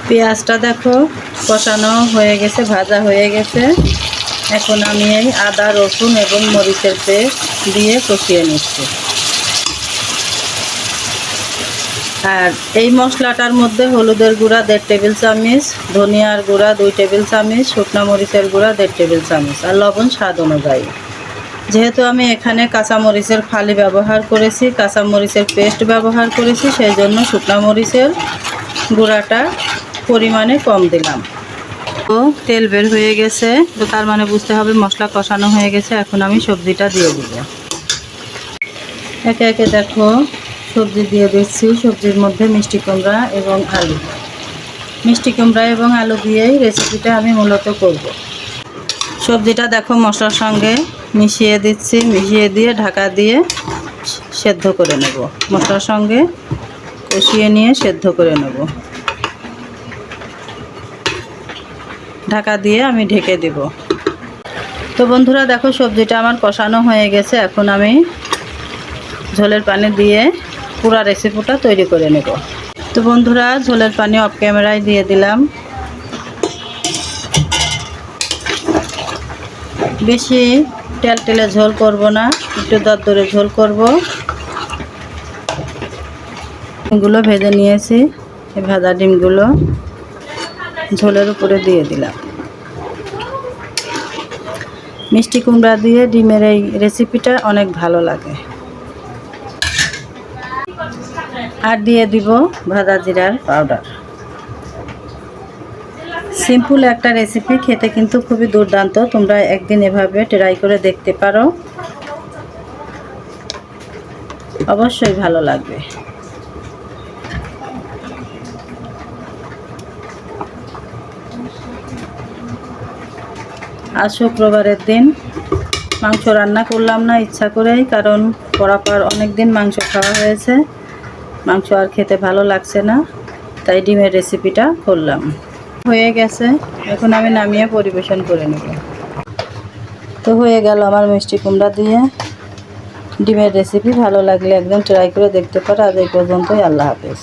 পেঁয়াজটা দেখো কষানো হয়ে গেছে, ভাজা হয়ে গেছে। এখন আমি এই আদা রসুন এবং মরিচের পেস্ট দিয়ে কষিয়ে নিচ্ছি। আর এই মশলাটার মধ্যে হলুদের গুঁড়া 1.5 টেবিল চামচ, ধনিয়ার গুঁড়া 2 টেবিল চামচ, শুকনো মরিচের গুঁড়া 1.5 টেবিল চামচ আর লবণ স্বাদ অনুযায়ী। যেহেতু আমি এখানে কাঁচামরিচের ফালি ব্যবহার করেছি, কাঁচামরিচের পেস্ট ব্যবহার করেছি, সেই জন্য শুকনো মরিচের গুঁড়াটা পরিমাণে কম দিলাম। তো তেল বের হয়ে গেছে, তো তার মানে বুঝতে হবে মশলা কষানো হয়ে গেছে। এখন আমি সবজিটা দিয়ে দিব। একে একে দেখো সবজি দিয়ে দিচ্ছি। সবজির মধ্যে মিষ্টি কুমড়া এবং আলু। মিষ্টি কুমড়া এবং আলু দিয়েই রেসিপিটা আমি মূলত করব। সবজিটা দেখো মশলার সঙ্গে মিশিয়ে দিচ্ছি, মিশিয়ে দিয়ে ঢাকা দিয়ে সেদ্ধ করে নেব। মশলার সঙ্গে কষিয়ে নিয়ে সেদ্ধ করে নেব। ঢাকা দিয়ে আমি ঢেকে দেব। তো বন্ধুরা দেখো সবজিটা আমার কষানো হয়ে গেছে। এখন আমি ঝোলের পানি দিয়ে পুরো রেসিপিটা তৈরি করে নেব। তো বন্ধুরা ঝোলের পানি অফ ক্যামেরায় দিয়ে দিলাম। বেশি তেলতেলে ঝোল করব না, একটু দরদরে ঝোল করব। ডিমগুলো ভেজে নিয়েছি, এই ভাজা ডিমগুলো ঝোলের উপরে দিয়ে দিলাম। মিষ্টি কুমড়া দিয়ে ডিমের এই রেসিপিটা অনেক ভালো লাগে। আর দিয়ে দিব ভাজা জিরার পাউডার। সিম্পল একটা রেসিপি, খেতে কিন্তু খুবই দুর্দান্ত। তোমরা একদিন এভাবে ট্রাই করে দেখতে পারো, অবশ্যই ভালো লাগবে। আজ শুক্রবারের দিন মাংস রান্না করলাম না ইচ্ছা করেই, কারণ পরাপার অনেক দিন মাংস খাওয়া হয়েছে, মাংস আর খেতে ভালো লাগছে না, তাই ডিমের রেসিপিটা করলাম। হয়ে গেছে, এখন আমি নামিয়ে পরিবেশন করে নেব। তো হয়ে গেল আমার মিষ্টি কুমড়া দিয়ে ডিমের রেসিপি। ভালো লাগলে একদম ট্রাই করে দেখতে পারো। আজ এই পর্যন্তই। আল্লাহ হাফেজ।